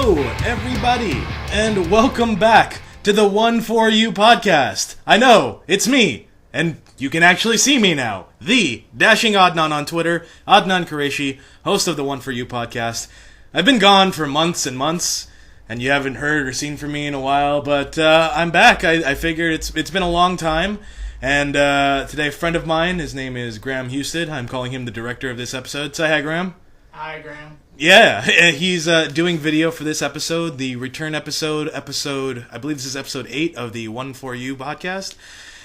Hello, everybody, and welcome back to the One4U podcast. I know, it's me, and you can actually see me now. The Dashing Adnan on Twitter, Adnan Qureshi, host of the One4U podcast. I've been gone for months and months, and you haven't heard or seen from me in a while, but I'm back. I figured it's been a long time, and today a friend of mine, his name is Graham Husted. I'm calling him the director of this episode. Say hi, Graham. Hi, Graham. Yeah, he's doing video for this episode, the return episode, I believe this is episode 8 of the One4U podcast.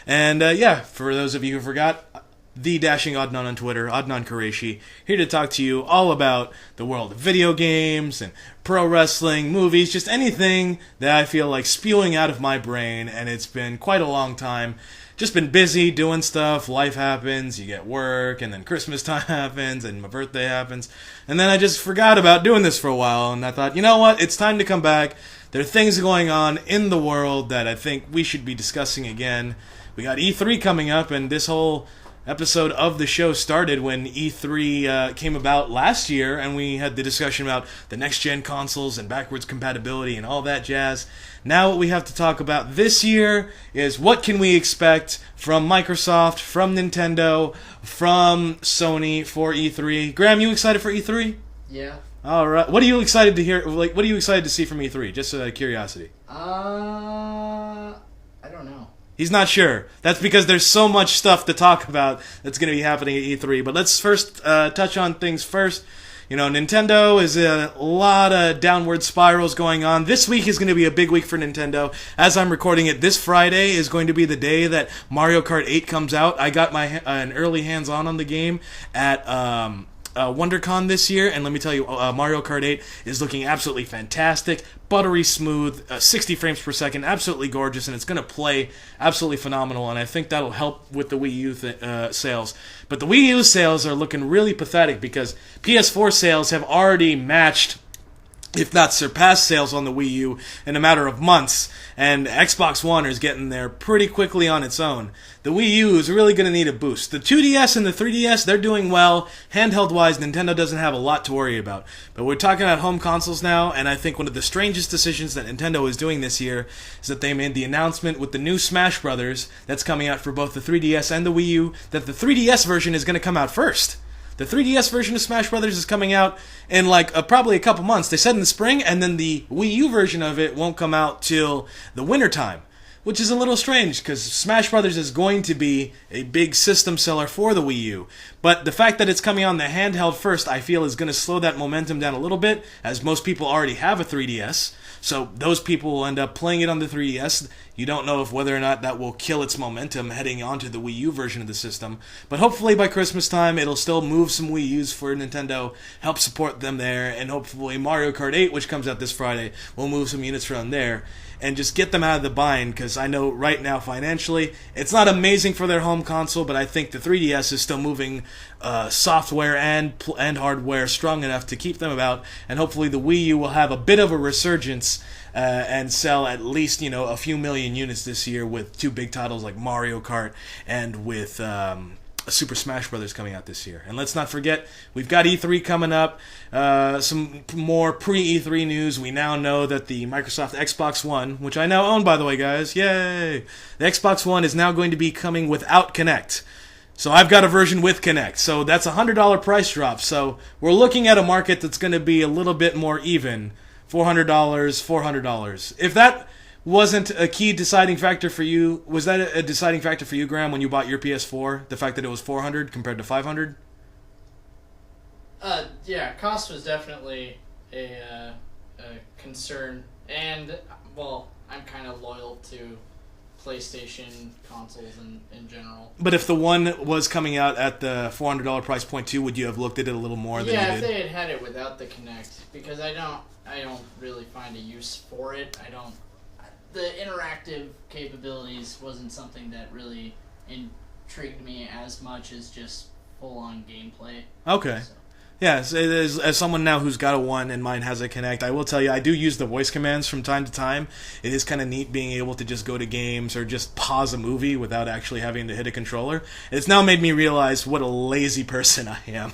And for those of you who forgot, the Dashing Adnan on Twitter, Adnan Qureshi, here to talk to you all about the world of video games and pro wrestling, movies, just anything that I feel like spewing out of my brain, and it's been quite a long time. Just been busy doing stuff, life happens, you get work, and then Christmas time happens, and my birthday happens, and then I just forgot about doing this for a while, and I thought, you know what, it's time to come back. There are things going on in the world that I think we should be discussing again. We got E3 coming up, and this whole episode of the show started when E3 came about last year, and we had the discussion about the next-gen consoles and backwards compatibility and all that jazz. Now what we have to talk about this year is what can we expect from Microsoft, from Nintendo, from Sony for E3. Graham, you excited for E3? Yeah. All right. What are you excited to hear? Like, what are you excited to see from E3? Just out of curiosity. I don't know. He's not sure. That's because there's so much stuff to talk about that's going to be happening at E3. But let's first touch on things first. You know, Nintendo is a lot of downward spirals going on. This week is going to be a big week for Nintendo. As I'm recording it, this Friday is going to be the day that Mario Kart 8 comes out. I got an early hands-on the game at WonderCon this year, and let me tell you, Mario Kart 8 is looking absolutely fantastic, buttery smooth, 60 frames per second, absolutely gorgeous, and it's going to play absolutely phenomenal, and I think that'll help with the Wii U sales. But the Wii U sales are looking really pathetic because PS4 sales have already matched, if not surpassed, sales on the Wii U in a matter of months, and Xbox One is getting there pretty quickly on its own. The Wii U is really going to need a boost. The 2DS and the 3DS, they're doing well. Handheld-wise, Nintendo doesn't have a lot to worry about. But we're talking about home consoles now, and I think one of the strangest decisions that Nintendo is doing this year is that they made the announcement with the new Smash Brothers that's coming out for both the 3DS and the Wii U, that the 3DS version is going to come out first. The 3DS version of Smash Brothers is coming out in probably a couple months. They said in the spring, and then the Wii U version of it won't come out till the winter time, which is a little strange because Smash Brothers is going to be a big system seller for the Wii U. But the fact that it's coming on the handheld first, I feel, is going to slow that momentum down a little bit, as most people already have a 3DS. So those people will end up playing it on the 3DS. You don't know whether or not that will kill its momentum heading onto the Wii U version of the system. But hopefully by Christmas time, it'll still move some Wii U's for Nintendo, help support them there, and hopefully Mario Kart 8, which comes out this Friday, will move some units from there and just get them out of the bind, because I know right now financially it's not amazing for their home console, but I think the 3DS is still moving software and hardware strong enough to keep them about, and hopefully the Wii U will have a bit of a resurgence and sell at least, a few million units this year with two big titles like Mario Kart and with Super Smash Brothers coming out this year. And let's not forget, we've got E3 coming up. Some more pre-E3 news. We now know that the Microsoft Xbox One, which I now own, by the way, guys, yay! The Xbox One is now going to be coming without Kinect. So I've got a version with Kinect. So that's a $100 price drop. So we're looking at a market that's going to be a little bit more even. $400, $400. If that wasn't a key deciding factor for you, was that a deciding factor for you, Graham, when you bought your PS4? The fact that it was $400 compared to $500? Yeah, cost was definitely a concern. And, well, I'm kind of loyal to PlayStation consoles in general. But if the one was coming out at the $400 price point too, would you have looked at it a little more than you did? Yeah, if they had it without the Kinect, because I don't really find a use for it. The interactive capabilities wasn't something that really intrigued me as much as just full-on gameplay. Okay. So. Yeah, as someone now who's got a One and mine has a Kinect, I will tell you, I do use the voice commands from time to time. It is kind of neat being able to just go to games or just pause a movie without actually having to hit a controller. It's now made me realize what a lazy person I am.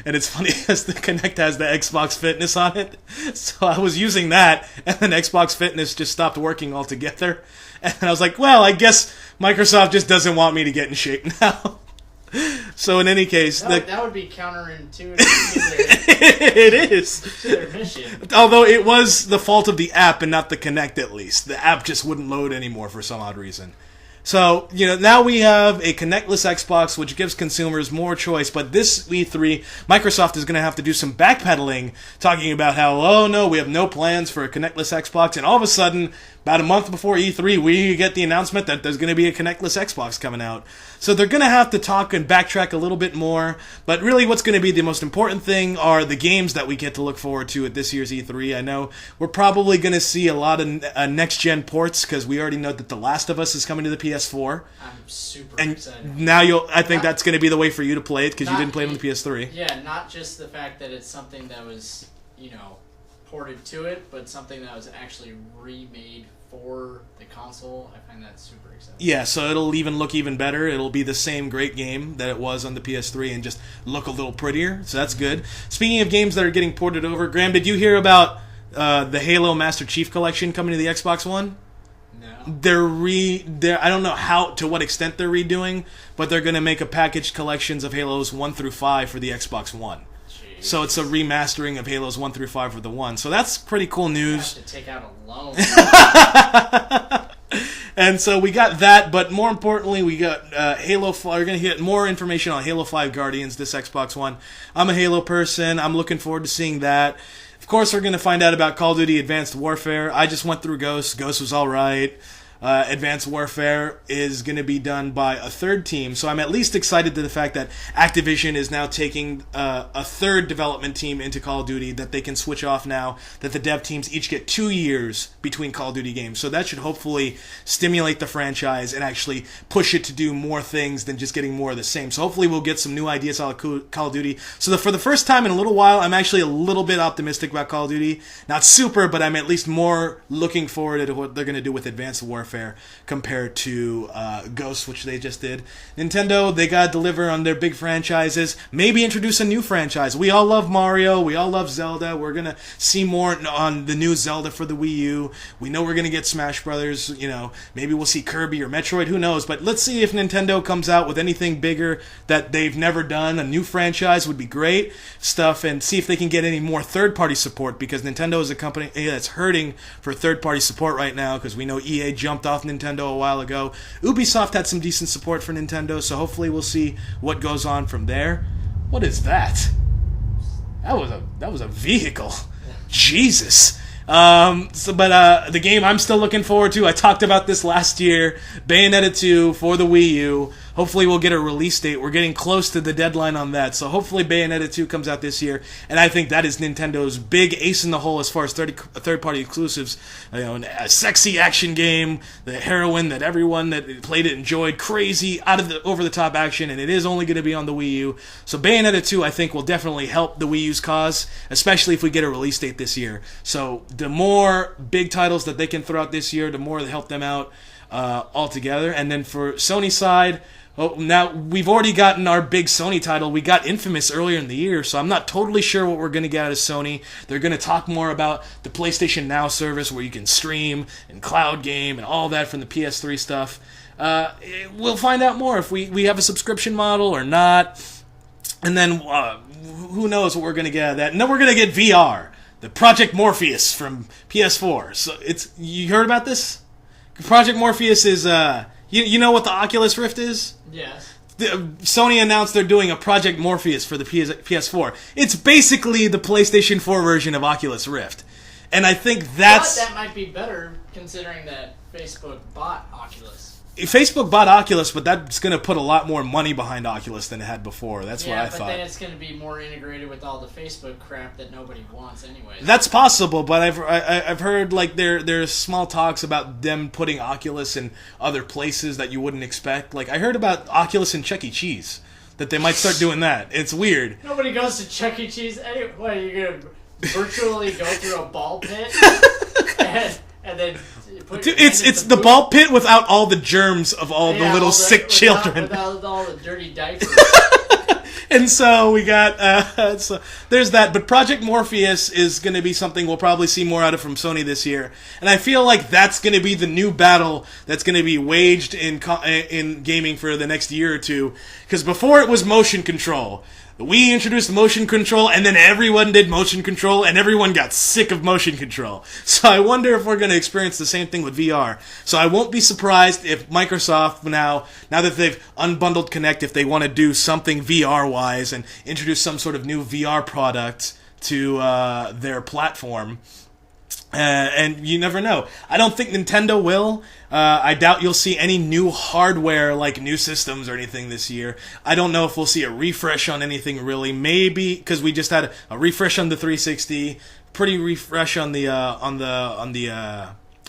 And it's funny because the Kinect has the Xbox Fitness on it. So I was using that, and then Xbox Fitness just stopped working altogether. And I was like, well, I guess Microsoft just doesn't want me to get in shape now. So in any case... That would be counterintuitive it is. To their mission. Although it was the fault of the app and not the Kinect, at least. The app just wouldn't load anymore for some odd reason. So, now we have a Kinectless Xbox, which gives consumers more choice, but this E3, Microsoft is going to have to do some backpedaling, talking about how, oh no, we have no plans for a Kinectless Xbox, and all of a sudden, about a month before E3, we get the announcement that there's going to be a Kinectless Xbox coming out. So they're going to have to talk and backtrack a little bit more, but really what's going to be the most important thing are the games that we get to look forward to at this year's E3. I know we're probably going to see a lot of next-gen ports, because we already know that The Last of Us is coming to the PS4. I'm super excited. Now I think that's going to be the way for you to play it, because you didn't play it on the PS3. Yeah, not just the fact that it's something that was, ported to it, but something that was actually remade for the console. I find that super exciting. Yeah, so it'll even look even better. It'll be the same great game that it was on the PS3 and just look a little prettier, so that's good. Speaking of games that are getting ported over, Graham, did you hear about the Halo Master Chief Collection coming to the Xbox One? No. They're I don't know to what extent they're redoing, but they're going to make a packaged collections of Halos 1 through 5 for the Xbox One. So it's a remastering of Halos 1 through 5 for the One. So that's pretty cool news. I have to take out a loan. And so we got that, but more importantly, we got Halo 5. We're going to get more information on Halo 5 Guardians, this Xbox One. I'm a Halo person. I'm looking forward to seeing that. Of course, we're going to find out about Call of Duty Advanced Warfare. I just went through Ghost. Ghost was all right. Advanced Warfare is going to be done by a third team, so I'm at least excited to the fact that Activision is now taking a third development team into Call of Duty that they can switch off now, that the dev teams each get 2 years between Call of Duty games. So that should hopefully stimulate the franchise and actually push it to do more things than just getting more of the same. So hopefully we'll get some new ideas out of Call of Duty. So for the first time in a little while, I'm actually a little bit optimistic about Call of Duty. Not super, but I'm at least more looking forward to what they're going to do with Advanced Warfare compared to Ghost, which they just did. Nintendo, they gotta deliver on their big franchises. Maybe introduce a new franchise. We all love Mario. We all love Zelda. We're gonna see more on the new Zelda for the Wii U. We know we're gonna get Smash Brothers. Maybe we'll see Kirby or Metroid. Who knows? But let's see if Nintendo comes out with anything bigger that they've never done. A new franchise would be great stuff, and see if they can get any more third-party support, because Nintendo is a company that's hurting for third-party support right now, because we know EA jumped off Nintendo a while ago. Ubisoft had some decent support for Nintendo, so hopefully we'll see what goes on from there. What is that? That was a vehicle. Jesus. The game I'm still looking forward to, I talked about this last year, Bayonetta 2 for the Wii U. Hopefully we'll get a release date. We're getting close to the deadline on that, so hopefully Bayonetta 2 comes out this year, and I think that is Nintendo's big ace in the hole as far as third-party exclusives. A sexy action game, the heroine that everyone that played it enjoyed, crazy, over-the-top action, and it is only going to be on the Wii U. So Bayonetta 2, I think, will definitely help the Wii U's cause, especially if we get a release date this year. So the more big titles that they can throw out this year, the more they help them out altogether. And then for Sony's side, now we've already gotten our big Sony title. We got Infamous earlier in the year, so I'm not totally sure what we're going to get out of Sony. They're going to talk more about the PlayStation Now service where you can stream and cloud game and all that from the PS3 stuff. We'll find out more if we have a subscription model or not. And then who knows what we're going to get out of that. And then we're going to get VR, the Project Morpheus from PS4. So you heard about this? Project Morpheus is you know what the Oculus Rift is? Yes. Sony announced they're doing a Project Morpheus for the PS4. It's basically the PlayStation 4 version of Oculus Rift. And I think But that might be better considering that Facebook bought Oculus. Facebook bought Oculus, but that's going to put a lot more money behind Oculus than it had before. That's what I thought. Yeah, but then it's going to be more integrated with all the Facebook crap that nobody wants anyway. That's possible, but I've heard like there's small talks about them putting Oculus in other places that you wouldn't expect. Like I heard about Oculus in Chuck E. Cheese, that they might start doing that. It's weird. Nobody goes to Chuck E. Cheese anyway. What, are you going to virtually go through a ball pit and then... Dude, it's the ball pit without all the germs of all the little sick children. Without all the dirty diapers. And so we got, so there's that. But Project Morpheus is going to be something we'll probably see more out of from Sony this year. And I feel like that's going to be the new battle that's going to be waged in gaming for the next year or two. Because before it was motion control. We introduced motion control, and then everyone did motion control, and everyone got sick of motion control. So I wonder if we're going to experience the same thing with VR. So I won't be surprised if Microsoft now that they've unbundled Kinect, if they want to do something VR-wise and introduce some sort of new VR product to their platform. And you never know. I don't think Nintendo will. I doubt you'll see any new hardware, like new systems or anything this year. I don't know if we'll see a refresh on anything really. Maybe because we just had a refresh on the 360, pretty refresh on the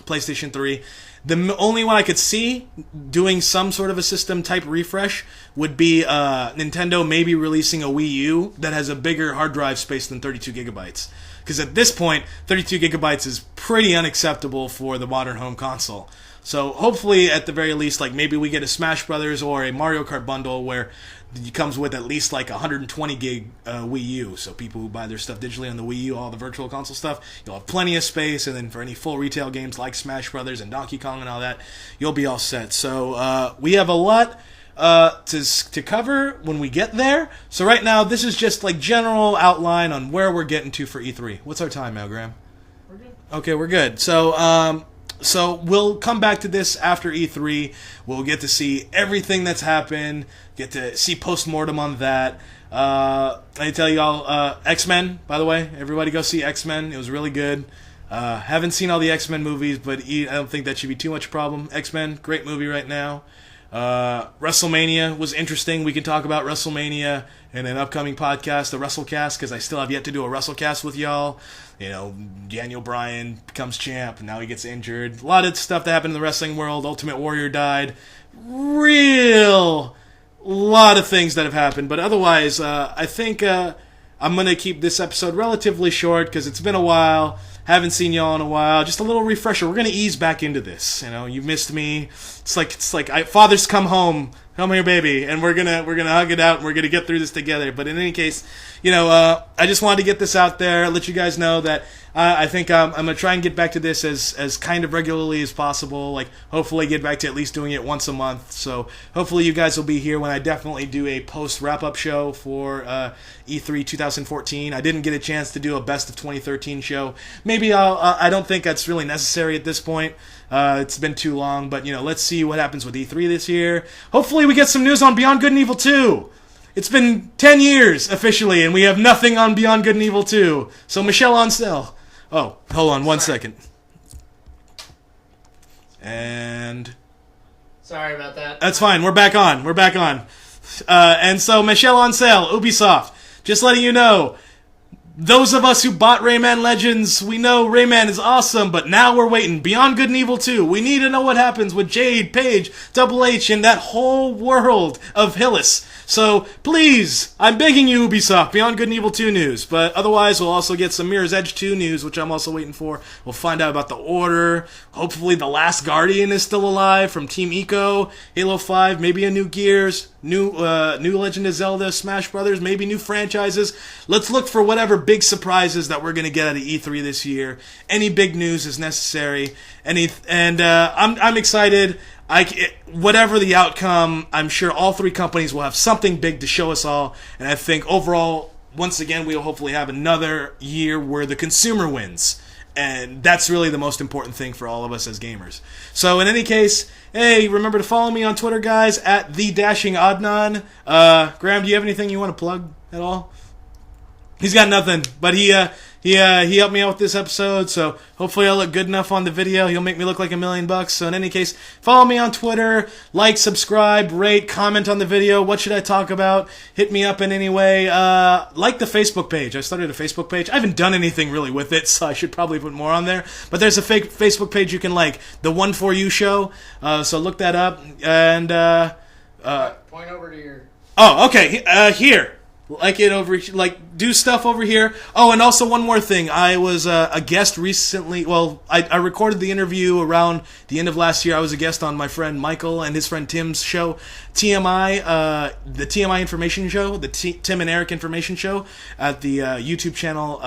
PlayStation 3. The only one I could see doing some sort of a system type refresh would be Nintendo maybe releasing a Wii U that has a bigger hard drive space than 32 gigabytes. Because at this point, 32 gigabytes is pretty unacceptable for the modern home console. So hopefully, at the very least, like maybe we get a Smash Brothers or a Mario Kart bundle where it comes with at least like 120 gig Wii U. So people who buy their stuff digitally on the Wii U, all the virtual console stuff, you'll have plenty of space. And then for any full retail games like Smash Brothers and Donkey Kong and all that, you'll be all set. So we have a lot to cover when we get there. So right now, this is just like general outline on where we're getting to for E3. What's our time now, Graham? We're good. Okay, we're good. So we'll come back to this after E3. We'll get to see everything that's happened. Get to see postmortem on that. I tell you all, X-Men, by the way, everybody go see X-Men. It was really good. Haven't seen all the X-Men movies, but I don't think that should be too much problem. X-Men, great movie right now. WrestleMania was interesting. We can talk about WrestleMania in an upcoming podcast, the WrestleCast, because I still have yet to do a WrestleCast with y'all. You know, Daniel Bryan becomes champ, and now he gets injured. A lot of stuff that happened in the wrestling world. Ultimate Warrior died. Lot of things that have happened. But otherwise, I think I'm going to keep this episode relatively short because it's been a while. Haven't seen y'all in a while. Just a little refresher. We're gonna ease back into this. You know, you missed me. It's like Father's come home. Come here, baby, and we're gonna hug it out and we're gonna get through this together. But in any case, you know, I just wanted to get this out there, let you guys know that I think I'm gonna try and get back to this as kind of regularly as possible. Like, hopefully, get back to at least doing it once a month. So hopefully, you guys will be here when I definitely do a post wrap up show for E3 2014. I didn't get a chance to do a best of 2013 show. Maybe I don't think that's really necessary at this point. It's been too long, but, you know, let's see what happens with E3 this year. Hopefully we get some news on Beyond Good and Evil 2. It's been 10 years, officially, and we have nothing on Beyond Good and Evil 2. So, Michelle Ancel. Oh, hold on one second. And... Sorry about that. That's fine. We're back on. And so, Michelle Ancel, Ubisoft, just letting you know... Those of us who bought Rayman Legends, we know Rayman is awesome, but now we're waiting. Beyond Good and Evil 2. We need to know what happens with Jade, Paige, Double H, and that whole world of Hillis. So, please, I'm begging you, Ubisoft, Beyond Good and Evil 2 news. But otherwise, we'll also get some Mirror's Edge 2 news, which I'm also waiting for. We'll find out about the Order. Hopefully, The Last Guardian is still alive from Team Eco. Halo 5, maybe a new Gears. New Legend of Zelda, Smash Brothers, maybe new franchises. Let's look for whatever big surprises that we're going to get out of E3 this year. Any big news is necessary. I'm excited. Whatever the outcome, I'm sure all three companies will have something big to show us all. And I think overall, once again, we'll hopefully have another year where the consumer wins. And that's really the most important thing for all of us as gamers. So in any case, hey, remember to follow me on Twitter, guys, at @TheDashingAdnan. Graham, do you have anything you want to plug at all? He's got nothing, but he helped me out with this episode, so hopefully I'll look good enough on the video. He'll make me look like $1 million. So in any case, follow me on Twitter, like, subscribe, rate, comment on the video. What should I talk about? Hit me up in any way. Like the Facebook page. I started a Facebook page. I haven't done anything really with it, so I should probably put more on there. But there's a fake Facebook page you can like, the One4U Show. So look that up. And point over to your... Oh, okay. Here. like it over, like do stuff over here. Oh, and also one more thing. I was a guest recently. Well, I recorded the interview around the end of last year. I was a guest on my friend Michael and his friend Tim's show, TMI, the TMI Information Show, the Tim and Eric Information Show at the YouTube channel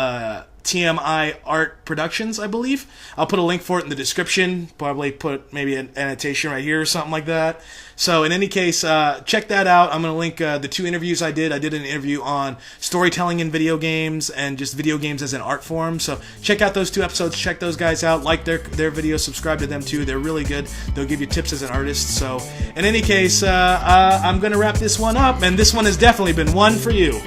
TMI Art Productions, I believe. I'll put a link for it in the description. Probably put maybe an annotation right here or something like that. So in any case, check that out. I'm going to link the 2 interviews I did. I did an interview on storytelling in video games and just video games as an art form. So check out those 2 episodes. Check those guys out. Like their videos. Subscribe to them too. They're really good. They'll give you tips as an artist. So in any case, I'm going to wrap this one up. And this one has definitely been one for you.